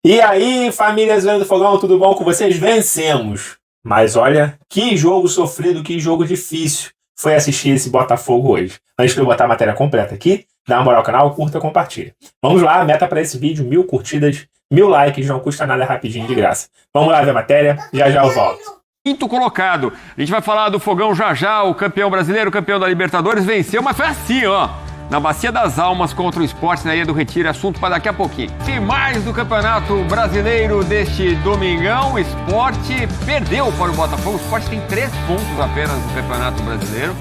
E aí, família Zona do Fogão, tudo bom com vocês? Vencemos! Mas olha, que jogo sofrido, que jogo difícil foi assistir esse Botafogo hoje. Antes de eu botar a matéria completa aqui, dá uma moral ao canal, curta, compartilha. Vamos lá, meta para esse vídeo, 1000 curtidas, 1000 likes, não custa nada, rapidinho, de graça. Vamos lá ver a matéria, já eu volto. Quinto colocado. A gente vai falar do Fogão já, o campeão brasileiro, o campeão da Libertadores, venceu, mas foi assim, ó. Na Bacia das Almas contra o Sport na Ilha do Retiro, assunto para daqui a pouquinho. E mais do Campeonato Brasileiro deste domingão, o Sport perdeu para o Botafogo. O Sport tem 3 pontos apenas no Campeonato Brasileiro.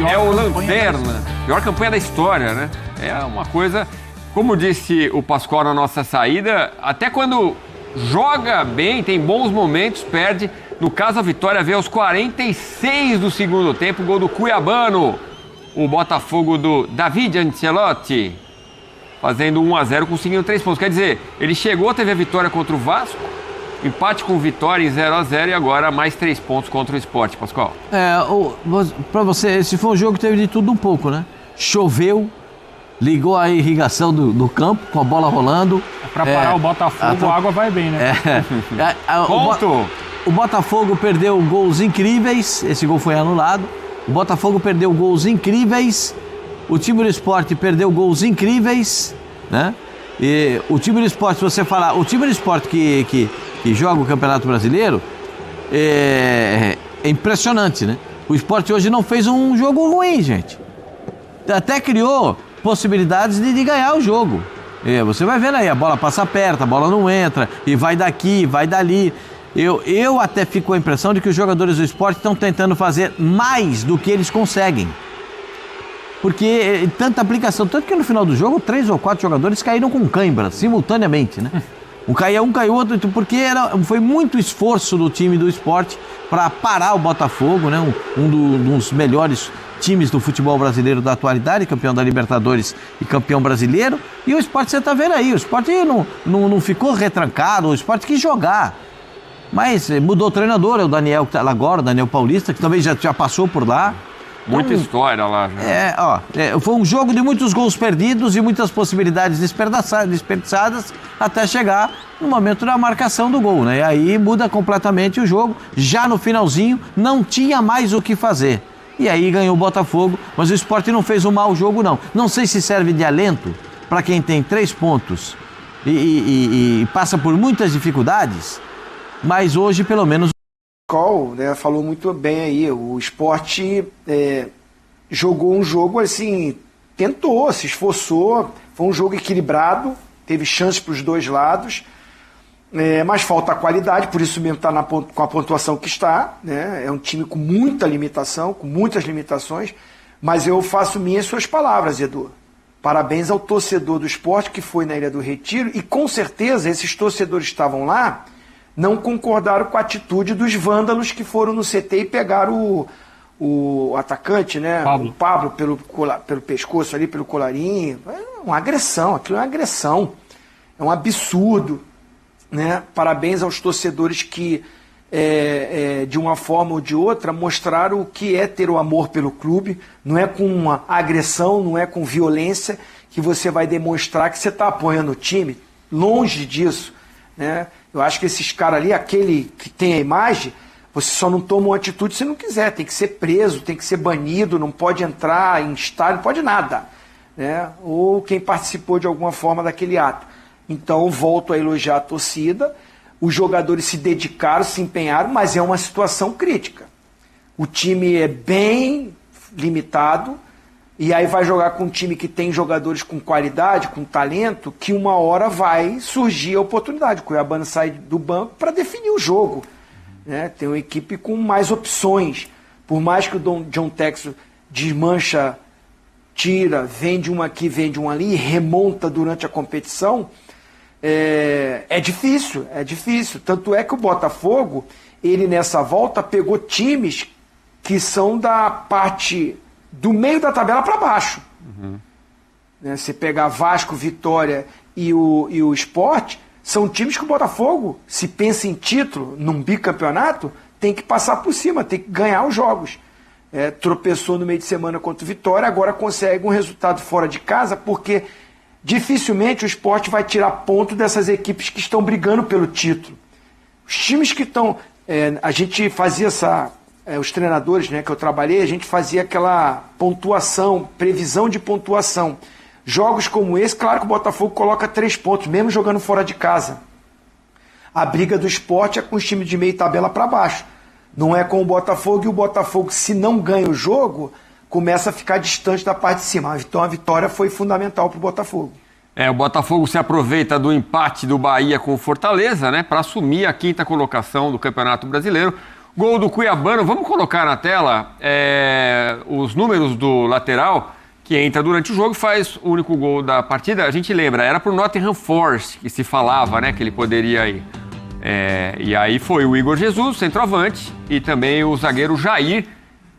É o lanterna, pior campanha da história, né? É uma coisa, como disse o Pascoal na nossa saída, até quando joga bem, tem bons momentos, perde. No caso, a vitória veio aos 46 do segundo tempo, gol do Cuiabano. O Botafogo do David Ancelotti, fazendo 1-0, conseguindo 3 pontos. Quer dizer, ele chegou, teve a vitória contra o Vasco, empate com Vitória em 0-0 e agora mais 3 pontos contra o Sport, Pascoal. Pra você, esse foi um jogo que teve de tudo um pouco, né? Choveu, ligou a irrigação do campo com a bola rolando. Pra parar o Botafogo, a água vai bem, né? Ponto! O Botafogo perdeu gols incríveis, esse gol foi anulado. O Botafogo perdeu gols incríveis, o time do Sport perdeu gols incríveis, né? E o time do Sport, se você falar, o time do Sport que joga o Campeonato Brasileiro é impressionante, né? O Sport hoje não fez um jogo ruim, gente. Até criou possibilidades de ganhar o jogo. Você vai vendo aí, a bola passa perto, a bola não entra, e vai daqui, vai dali. Eu até fico com a impressão de que os jogadores do Sport estão tentando fazer mais do que eles conseguem. Porque tanta aplicação, tanto que no final do jogo 3 ou 4 jogadores caíram com cãibra, simultaneamente, né? Um caiu outro, porque foi muito esforço do time do Sport para parar o Botafogo, né? Um dos melhores times do futebol brasileiro da atualidade, campeão da Libertadores e campeão brasileiro. E o Sport, você tá vendo aí, o Sport não ficou retrancado, o Sport quis jogar. Mas mudou o treinador, é o Daniel que está lá agora, o Daniel Paulista, que também já passou por lá. Muita história lá. Foi um jogo de muitos gols perdidos e muitas possibilidades desperdiçadas até chegar no momento da marcação do gol, né? E aí muda completamente o jogo. Já no finalzinho, não tinha mais o que fazer. E aí ganhou o Botafogo, mas o Sport não fez um mau jogo, não. Não sei se serve de alento para quem tem 3 pontos e passa por muitas dificuldades. Mas hoje, pelo menos... O Col, né, falou muito bem aí. O Sport jogou um jogo assim, tentou, se esforçou. Foi um jogo equilibrado, teve chances para os dois lados. Mas falta qualidade, por isso mesmo está com a pontuação que está. Né? É um time com muita limitação, com muitas limitações. Mas eu faço minhas suas palavras, Edu. Parabéns ao torcedor do Sport que foi na Ilha do Retiro. E com certeza esses torcedores que estavam lá não concordaram com a atitude dos vândalos que foram no CT e pegaram o atacante, né? O Pablo pelo pescoço ali, pelo colarinho. É uma agressão, aquilo é uma agressão. É um absurdo, né? Parabéns aos torcedores que, de uma forma ou de outra, mostraram o que é ter o amor pelo clube. Não é com uma agressão, não é com violência que você vai demonstrar que você está apoiando o time. Longe disso, né? Eu acho que esses caras ali, aquele que tem a imagem, você só não toma uma atitude se não quiser. Tem que ser preso, tem que ser banido, não pode entrar em estádio, não pode nada. Né? Ou quem participou de alguma forma daquele ato. Então, volto a elogiar a torcida. Os jogadores se dedicaram, se empenharam, mas é uma situação crítica. O time é bem limitado. E aí vai jogar com um time que tem jogadores com qualidade, com talento, que uma hora vai surgir a oportunidade. O Cuiabano sai do banco para definir o jogo. Né? Tem uma equipe com mais opções. Por mais que o John Textor desmancha, tira, vende uma aqui, vende uma ali, e remonta durante a competição, é difícil. Tanto é que o Botafogo, ele nessa volta pegou times que são da parte do meio da tabela para baixo. Né? Você pegar Vasco, Vitória e o Sport, são times que o Botafogo, se pensa em título, num bicampeonato, tem que passar por cima, tem que ganhar os jogos. Tropeçou no meio de semana contra o Vitória, agora consegue um resultado fora de casa, porque dificilmente o Sport vai tirar ponto dessas equipes que estão brigando pelo título. Os times que estão... a gente fazia os treinadores, né, que eu trabalhei, a gente fazia aquela pontuação, previsão de pontuação. Jogos como esse, claro que o Botafogo coloca 3 pontos, mesmo jogando fora de casa. A briga do Sport é com os times de meio tabela para baixo. Não é com o Botafogo, e o Botafogo, se não ganha o jogo, começa a ficar distante da parte de cima. Então a vitória foi fundamental para o Botafogo. O Botafogo se aproveita do empate do Bahia com o Fortaleza, né, para assumir a 5ª colocação do Campeonato Brasileiro. Gol do Cuiabano, vamos colocar na tela os números do lateral, que entra durante o jogo e faz o único gol da partida. A gente lembra, era pro Nottingham Forest que se falava, né, que ele poderia ir. E aí foi o Igor Jesus, centroavante, e também o zagueiro Jair.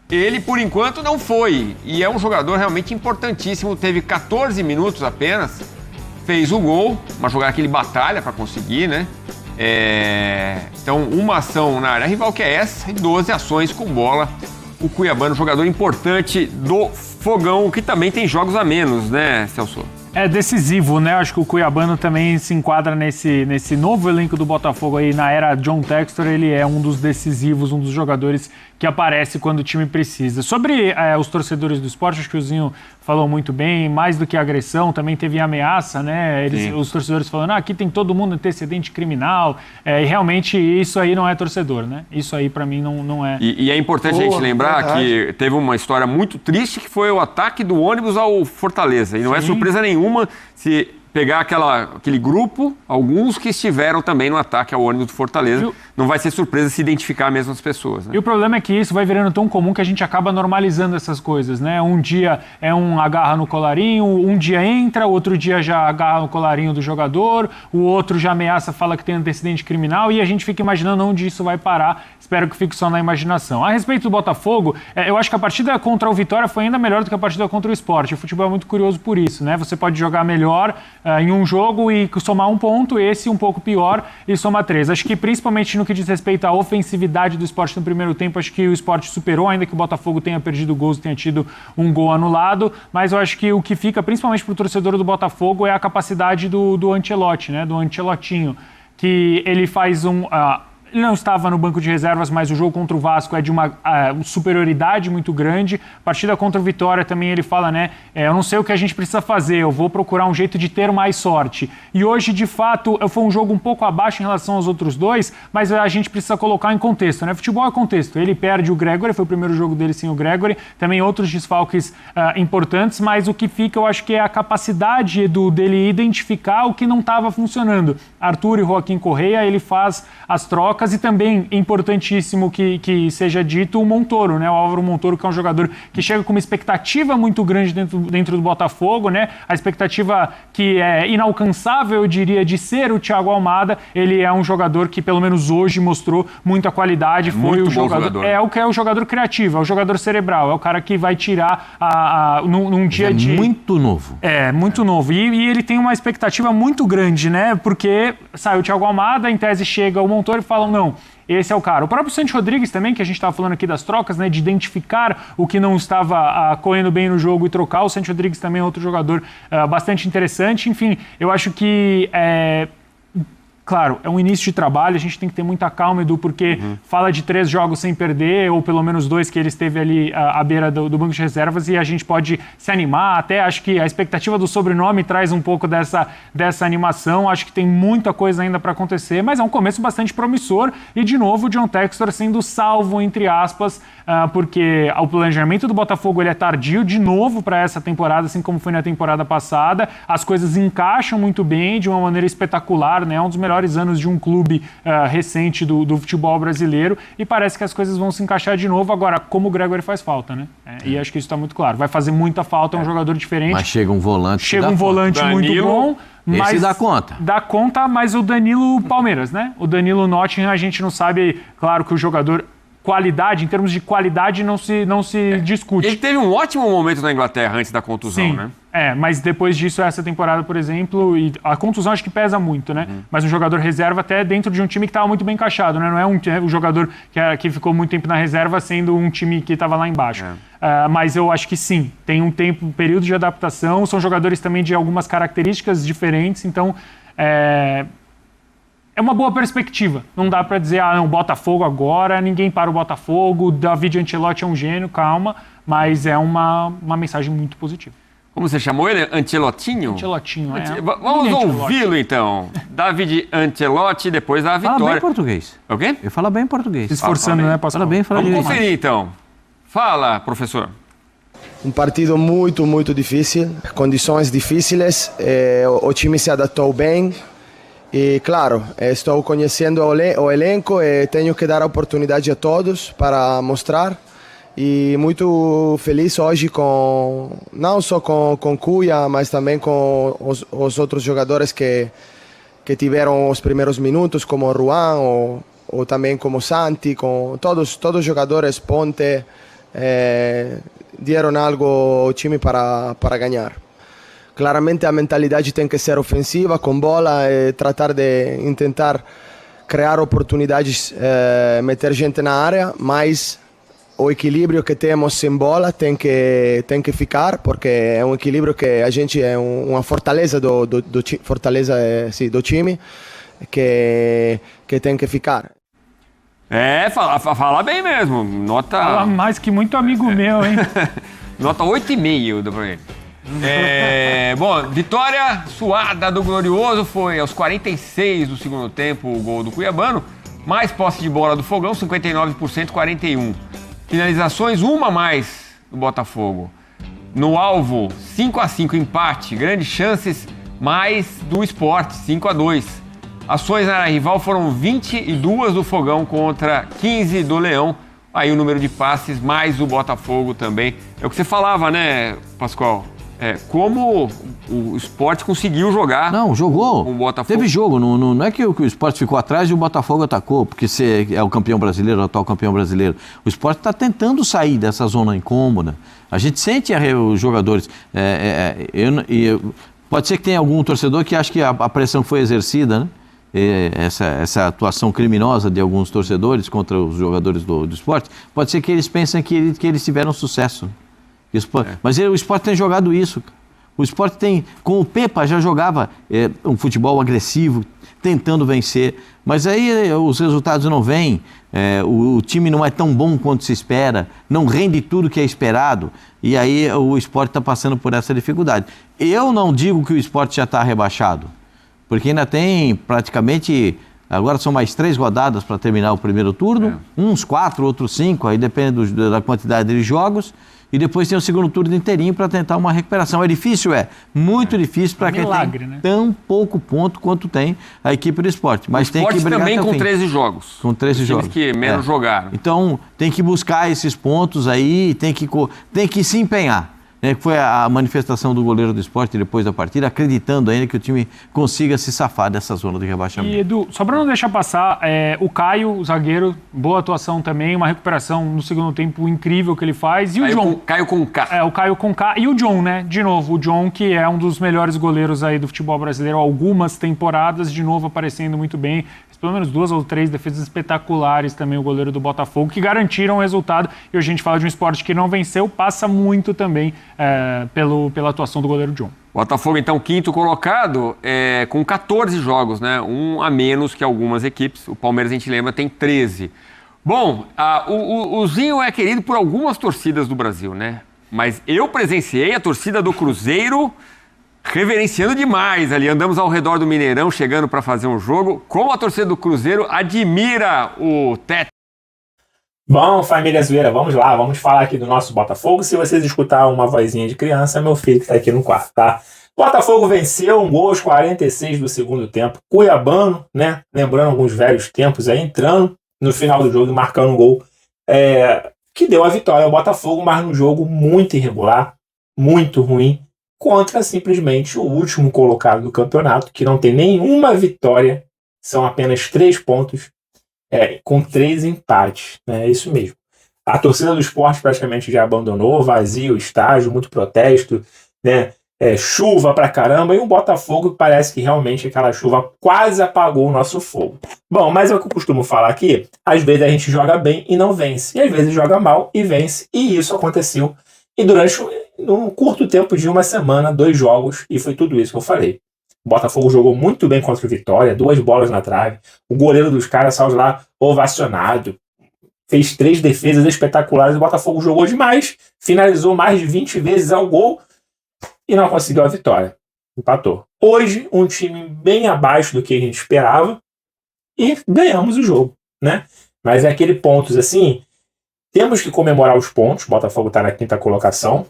Ele, por enquanto, não foi. E é um jogador realmente importantíssimo. Teve 14 minutos apenas, fez o gol, uma jogada que ele batalha para conseguir, né? Então, uma ação na área rival, que é essa, e 12 ações com bola. O Cuiabano, jogador importante do Fogão, que também tem jogos a menos, né, Celso? É decisivo, né? Acho que o Cuiabano também se enquadra nesse novo elenco do Botafogo aí, na era John Textor. Ele é um dos decisivos, um dos jogadores que aparece quando o time precisa. Sobre os torcedores do Sport, acho que o Zinho falou muito bem, mais do que agressão, também teve ameaça, né? Os torcedores falando, aqui tem todo mundo antecedente criminal, e realmente isso aí não é torcedor, né? Isso aí pra mim não é. E é importante a gente lembrar que teve uma história muito triste, que foi o ataque do ônibus ao Fortaleza, e não é surpresa nenhuma se pegar aquele grupo, alguns que estiveram também no ataque ao ônibus do Fortaleza. Não vai ser surpresa se identificar mesmo as pessoas, né? E o problema é que isso vai virando tão comum que a gente acaba normalizando essas coisas, né? Um dia é um agarra no colarinho, um dia entra, outro dia já agarra no colarinho do jogador, o outro já ameaça, fala que tem antecedente criminal, e a gente fica imaginando onde isso vai parar. Espero que fique só na imaginação. A respeito do Botafogo, eu acho que a partida contra o Vitória foi ainda melhor do que a partida contra o Sport. O futebol é muito curioso por isso, né? Você pode jogar melhor em um jogo e somar 1 ponto, esse um pouco pior e somar 3. Acho que principalmente no que diz respeito à ofensividade do Sport no primeiro tempo, acho que o Sport superou, ainda que o Botafogo tenha perdido gols, tenha tido um gol anulado, mas eu acho que o que fica principalmente para o torcedor do Botafogo é a capacidade do Ancelotti, né? Do Ancelotinho, que ele faz ele não estava no banco de reservas, mas o jogo contra o Vasco é de uma superioridade muito grande. Partida contra o Vitória também ele fala, né? Eu não sei o que a gente precisa fazer, eu vou procurar um jeito de ter mais sorte. E hoje, de fato, foi um jogo um pouco abaixo em relação aos outros dois, mas a gente precisa colocar em contexto, né? Futebol é contexto. Ele perde o Gregory, foi o primeiro jogo dele sem o Gregory, também outros desfalques importantes, mas o que fica, eu acho que é a capacidade dele identificar o que não estava funcionando. Arthur e Joaquim Correia, ele faz as trocas, e também importantíssimo que seja dito o Montoro, né? O Álvaro Montoro, que é um jogador que chega com uma expectativa muito grande dentro do Botafogo, né? A expectativa que é inalcançável, eu diria, de ser o Thiago Almada. Ele é um jogador que, pelo menos hoje, mostrou muita qualidade. Foi o jogador. É o que é o jogador criativo, é o jogador cerebral, é o cara que vai tirar num dia de... Muito novo. Muito novo. E ele tem uma expectativa muito grande, né? Porque sai o Thiago Almada, em tese chega o Montoro e falam, não, esse é o cara. O próprio Santi Rodrigues também, que a gente estava falando aqui das trocas, né, de identificar o que não estava correndo bem no jogo e trocar. O Santi Rodrigues também é outro jogador bastante interessante. Enfim, eu acho que... Claro, é um início de trabalho, a gente tem que ter muita calma, Edu, porque fala de 3 jogos sem perder, ou pelo menos 2 que ele esteve ali à beira do banco de reservas, e a gente pode se animar. Até acho que a expectativa do sobrenome traz um pouco dessa animação. Acho que tem muita coisa ainda para acontecer, mas é um começo bastante promissor. E, de novo, o John Textor sendo salvo, entre aspas, porque o planejamento do Botafogo ele é tardio, de novo, para essa temporada, assim como foi na temporada passada. As coisas encaixam muito bem, de uma maneira espetacular, né? É um dos melhores anos de um clube recente do futebol brasileiro, e parece que as coisas vão se encaixar de novo. Agora, como o Gregory faz falta, né? E acho que isso está muito claro. Vai fazer muita falta, é um jogador diferente. Mas chega um volante. Chega um volante muito bom. Esse dá conta. Dá conta, mas o Danilo Palmeiras, né? O Danilo Nottingham, a gente não sabe, claro que o jogador... Qualidade, em termos de qualidade, não se discute. Ele teve um ótimo momento na Inglaterra antes da contusão, Sim, né? Mas depois disso, essa temporada, por exemplo, e a contusão acho que pesa muito, né? Mas um jogador reserva até dentro de um time que estava muito bem encaixado, né? Não é um jogador que ficou muito tempo na reserva sendo um time que estava lá embaixo. Mas eu acho que sim, tem um período de adaptação, são jogadores também de algumas características diferentes, então é uma boa perspectiva. Não dá para dizer, não, Botafogo agora, ninguém para o Botafogo, David Ancelotti é um gênio, calma, mas é uma mensagem muito positiva. Como você chamou ele? Ancelotinho? Ancelotinho, Vamos ouvi-lo, então. David Ancelotti, depois da vitória. Fala bem português. O quê? Eu falo bem português. Se esforçando, né, Pascoal? Fala bem, fala Vamos direito. conferir, então. Fala, professor. Um partido muito, muito difícil, condições difíceis, o time se adaptou bem e, claro, estou conhecendo o elenco e tenho que dar a oportunidade a todos para mostrar. E muito feliz hoje não só com Cuia, mas também com os outros jogadores que tiveram os primeiros minutos, como o Juan ou também como Santi, com todos os jogadores ponte, deram algo ao time para ganhar. Claramente a mentalidade tem que ser ofensiva, com bola, e tratar de tentar criar oportunidades, meter gente na área, mas o equilíbrio que temos sem bola tem que ficar, porque é um equilíbrio que a gente é uma fortaleza do time que tem que ficar. Fala bem mesmo. Nota... Fala mais que muito amigo meu, hein? Nota 8,5 do pra ele. Bom, vitória suada do Glorioso, foi aos 46 do segundo tempo o gol do Cuiabano. Mais posse de bola do Fogão, 59%, 41%. Finalizações, uma a mais do Botafogo. No alvo, 5-5, empate. Grandes chances, mais do Sport, 5-2. Ações na área rival foram 22 do Fogão contra 15 do Leão. Aí o número de passes, mais o Botafogo também. É o que você falava, né, Pascoal? Como o Sport conseguiu jogar. Não, jogou. O Botafogo. Teve jogo. Não é que o Sport ficou atrás e o Botafogo atacou, porque você é o campeão brasileiro, o atual campeão brasileiro. O Sport está tentando sair dessa zona incômoda. A gente sente os jogadores. Pode ser que tenha algum torcedor que acha que a pressão foi exercida, né? Essa atuação criminosa de alguns torcedores contra os jogadores do Sport, pode ser que eles pensem que eles tiveram sucesso. Mas o Sport tem jogado isso. O Sport com o Pepa já jogava um futebol agressivo, tentando vencer, mas aí os resultados não vêm, o time não é tão bom quanto se espera, não rende tudo que é esperado, e aí o Sport está passando por essa dificuldade. Eu não digo que o Sport já está rebaixado, porque ainda tem praticamente, agora são mais 3 rodadas para terminar o primeiro turno, uns 4, outros 5, aí depende da quantidade de jogos, e depois tem o segundo turno inteirinho para tentar uma recuperação. É difícil? Muito difícil para quem tem tão pouco ponto quanto tem a equipe do Sport. Mas tem que brigar também com 13 jogos. Com 13 jogos. Que menos jogaram. Então, tem que buscar esses pontos aí, tem que se empenhar. Foi a manifestação do goleiro do Sport depois da partida, acreditando ainda que o time consiga se safar dessa zona de rebaixamento. E, Edu, só para não deixar passar, o Caio, o zagueiro, boa atuação também, uma recuperação no segundo tempo incrível que ele faz. E o John? Caio com K. O Caio com K. E o John, né? De novo, o John, que é um dos melhores goleiros aí do futebol brasileiro, algumas temporadas, de novo aparecendo muito bem. Pelo menos 2 ou 3 defesas espetaculares também, o goleiro do Botafogo, que garantiram o resultado. E a gente fala de um esporte que não venceu, passa muito também pela atuação do goleiro John. Botafogo, então, quinto colocado, com 14 jogos, né? Um a menos que algumas equipes. O Palmeiras, a gente lembra, tem 13. Bom, o Zinho é querido por algumas torcidas do Brasil, né? Mas eu presenciei a torcida do Cruzeiro reverenciando demais ali. Andamos ao redor do Mineirão, chegando para fazer um jogo. Como a torcida do Cruzeiro admira o Tete. Bom, família zoeira, vamos lá, vamos falar aqui do nosso Botafogo. Se vocês escutar uma vozinha de criança, é meu filho que está aqui no quarto, tá? Botafogo venceu, um gol aos 46 do segundo tempo. Cuiabano, né? Lembrando alguns velhos tempos aí, entrando no final do jogo e marcando um gol que deu a vitória ao Botafogo, mas num jogo muito irregular, muito ruim, contra simplesmente o último colocado do campeonato, que não tem nenhuma vitória, são apenas 3 pontos, com 3 empates, né? É isso mesmo. A torcida do Sport praticamente já abandonou, vazio o estádio, muito protesto, né? chuva pra caramba, e um Botafogo que parece que realmente aquela chuva quase apagou o nosso fogo. Bom, mas é o que eu costumo falar aqui, às vezes a gente joga bem e não vence, e às vezes joga mal e vence, e isso aconteceu, e durante um curto tempo de uma semana, 2 jogos, e foi tudo isso que eu falei. O Botafogo jogou muito bem contra o Vitória, 2 bolas na trave, o goleiro dos caras saiu lá ovacionado, fez 3 defesas espetaculares, o Botafogo jogou demais, finalizou mais de 20 vezes ao gol, e não conseguiu a vitória. Empatou. Hoje, um time bem abaixo do que a gente esperava e ganhamos o jogo, né? Mas é aquele pontos assim, temos que comemorar os pontos, o Botafogo está na 5ª colocação,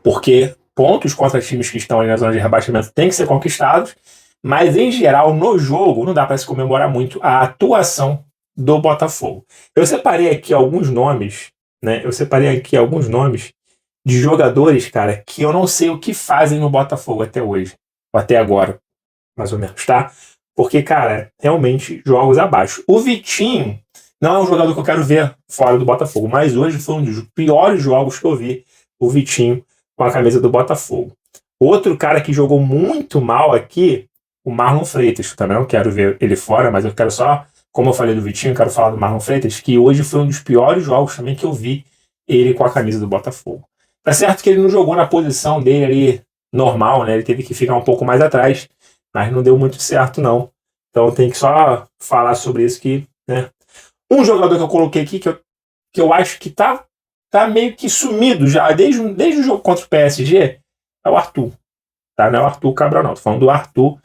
porque pontos contra times que estão ali na zona de rebaixamento têm que ser conquistados, mas em geral, no jogo, não dá para se comemorar muito a atuação do Botafogo. Eu separei aqui alguns nomes, né? De jogadores, cara, que eu não sei o que fazem no Botafogo até hoje. Ou até agora, mais ou menos, tá? Porque, cara, realmente, jogos abaixo. O Vitinho não é um jogador que eu quero ver fora do Botafogo, mas hoje foi um dos piores jogos que eu vi o Vitinho com a camisa do Botafogo. Outro cara que jogou muito mal aqui, o Marlon Freitas. Também não quero ver ele fora, mas eu quero só, como eu falei do Vitinho, eu quero falar do Marlon Freitas, que hoje foi um dos piores jogos também que eu vi ele com a camisa do Botafogo. Tá certo que ele não jogou na posição dele ali normal, né? Ele teve que ficar um pouco mais atrás, mas não deu muito certo, não. Então tem que só falar sobre isso que, né? Um jogador que eu coloquei aqui, que eu acho que tá meio que sumido já, desde o jogo contra o PSG, é o Arthur. Tá? Não é o Arthur Cabral, não. Tô falando do Arthur.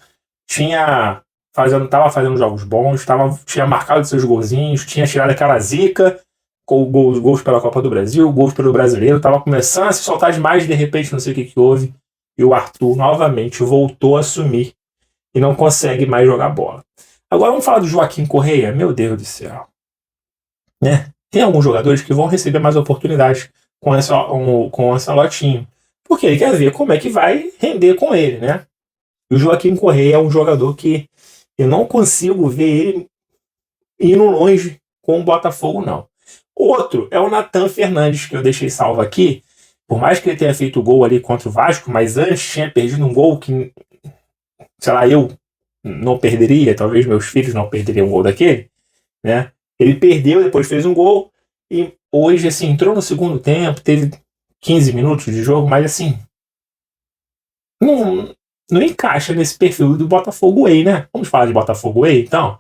Tava fazendo jogos bons, tinha marcado seus golzinhos, tinha tirado aquela zica, com gols pela Copa do Brasil, gols pelo Brasileiro, tava começando a se soltar demais, de repente não sei o que houve, e o Arthur novamente voltou a sumir e não consegue mais jogar bola. Agora vamos falar do Joaquim Correia. Meu Deus do céu, né? Tem alguns jogadores que vão receber mais oportunidades com essa lotinho, porque ele quer ver como é que vai render com ele, né? E o Joaquim Correia é um jogador que eu não consigo ver ele indo longe com o Botafogo, não. Outro é o Nathan Fernandes, que eu deixei salvo aqui. Por mais que ele tenha feito o gol ali contra o Vasco, mas antes tinha perdido um gol que, sei lá, eu não perderia, talvez meus filhos não perderiam um gol daquele, né? Ele perdeu, depois fez um gol, e hoje, assim, entrou no segundo tempo, teve 15 minutos de jogo, mas assim, não encaixa nesse perfil do Botafogo Way, né? Vamos falar de Botafogo Way, então?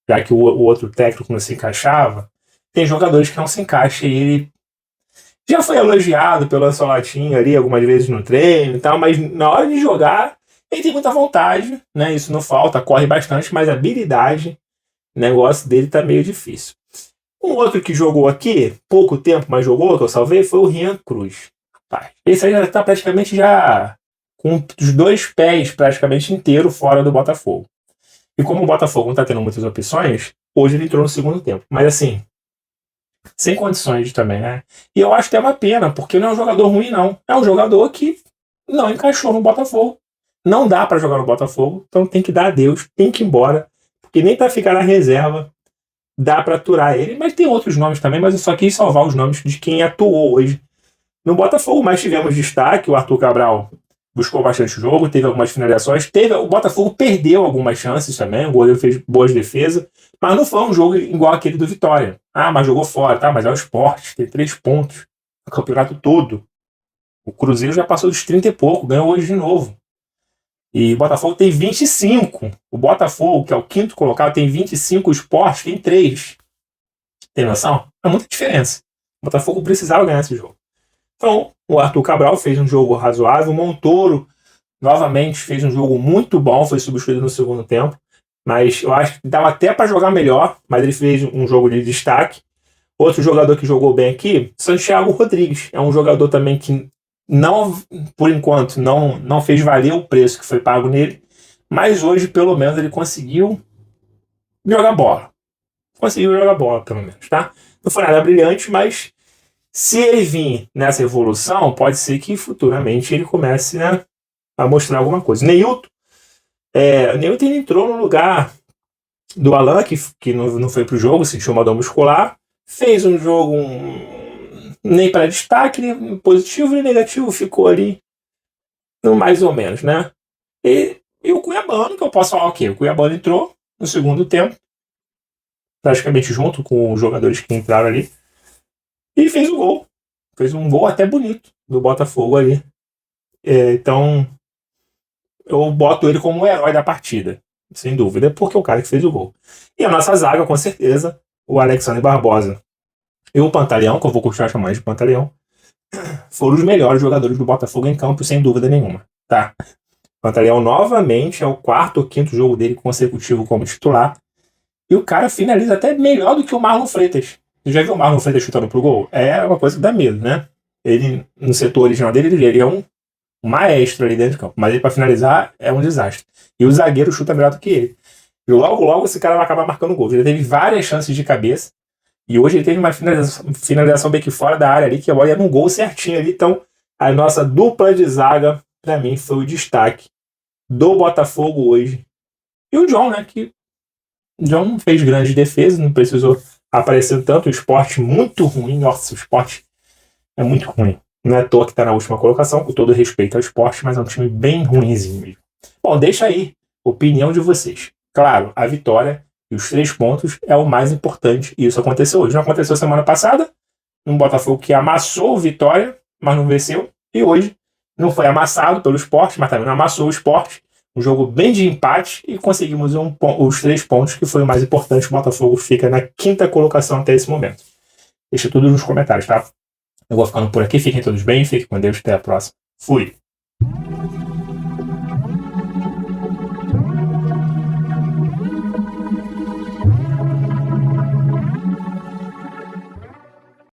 Já que o outro técnico não se encaixava. Tem jogadores que não se encaixam, e ele já foi elogiado pelo Ansolatinho ali algumas vezes no treino e tal, mas na hora de jogar ele tem muita vontade, né? Isso não falta, corre bastante, mas a habilidade, o negócio dele tá meio difícil. Um outro que jogou aqui, pouco tempo, mas jogou, que eu salvei, foi o Rian Cruz. Esse aí já tá praticamente já com os 2 pés praticamente inteiro fora do Botafogo. E como o Botafogo não tá tendo muitas opções, hoje ele entrou no segundo tempo. Mas assim, sem condições também, né? E eu acho que é uma pena, porque não é um jogador ruim, não. É um jogador que não encaixou no Botafogo. Não dá pra jogar no Botafogo, então tem que dar adeus, tem que ir embora, porque nem pra ficar na reserva dá pra aturar ele. Mas tem outros nomes também, mas eu só quis salvar os nomes de quem atuou hoje no Botafogo. Mas tivemos destaque, o Arthur Cabral buscou bastante jogo, teve algumas finalizações, o Botafogo perdeu algumas chances também, o goleiro fez boas defesas, mas não foi um jogo igual aquele do Vitória. Ah, mas jogou fora, tá? Mas é o Sport, tem 3 pontos no campeonato todo. O Cruzeiro já passou dos 30 e pouco, ganhou hoje de novo. E o Botafogo tem 25. O Botafogo, que é o 5º colocado, tem 25, o Sport tem 3. Tem noção? É muita diferença. O Botafogo precisava ganhar esse jogo. Então, o Arthur Cabral fez um jogo razoável, o Montoro novamente fez um jogo muito bom, foi substituído no segundo tempo, mas eu acho que dava até para jogar melhor, mas ele fez um jogo de destaque. Outro jogador que jogou bem aqui, Santiago Rodrigues, é um jogador também que não, por enquanto, não fez valer o preço que foi pago nele, mas hoje pelo menos ele conseguiu jogar bola. Conseguiu jogar bola, pelo menos, tá? Não foi nada brilhante, mas se ele vir nessa evolução, pode ser que futuramente ele comece, né, a mostrar alguma coisa. Neilton entrou no lugar do Alan, que não foi pro jogo, sentiu uma dor muscular, fez um jogo nem para destaque, nem positivo nem negativo, ficou ali no mais ou menos, né? E o Cuiabano, que eu posso falar, ok, o Cuiabano entrou no segundo tempo, praticamente junto com os jogadores que entraram ali, e fez o gol. Fez um gol até bonito do Botafogo ali. Então, eu boto ele como o herói da partida, sem dúvida, porque é o cara que fez o gol. E a nossa zaga, com certeza, o Alexandre Barbosa e o Pantaleão, que eu vou continuar chamando de Pantaleão, foram os melhores jogadores do Botafogo em campo, sem dúvida nenhuma. Tá? O Pantaleão novamente é o 4º ou 5º jogo dele consecutivo como titular. E o cara finaliza até melhor do que o Marlon Freitas. Você já viu o Marlon Freitas chutando pro gol? É uma coisa que dá medo, né? Ele, no setor original dele, ele é um maestro ali dentro de campo. Mas ele, pra finalizar, é um desastre. E o zagueiro chuta melhor do que ele. E logo esse cara vai acabar marcando gol. Ele teve várias chances de cabeça. E hoje ele teve uma finalização bem que fora da área ali, que a bola ia num gol certinho ali. Então, a nossa dupla de zaga, pra mim, foi o destaque do Botafogo hoje. E o John, né? Que o John não fez grandes defesas, não precisou aparecer tanto. O Sport muito ruim. Nossa, o Sport é muito ruim. Não é à toa que tá na última colocação, com todo respeito ao Sport, mas é um time bem ruinzinho mesmo. Bom, deixa aí a opinião de vocês. Claro, a vitória e os 3 pontos é o mais importante. E isso aconteceu hoje. Não aconteceu semana passada, um Botafogo que amassou o Vitória, mas não venceu. E hoje não foi amassado pelo Sport, mas também não amassou o Sport. Um jogo bem de empate e conseguimos os 3 pontos, que foi o mais importante. O Botafogo fica na 5ª colocação até esse momento. Deixa tudo nos comentários, tá? Eu vou ficando por aqui. Fiquem todos bem. Fiquem com Deus. Até a próxima. Fui!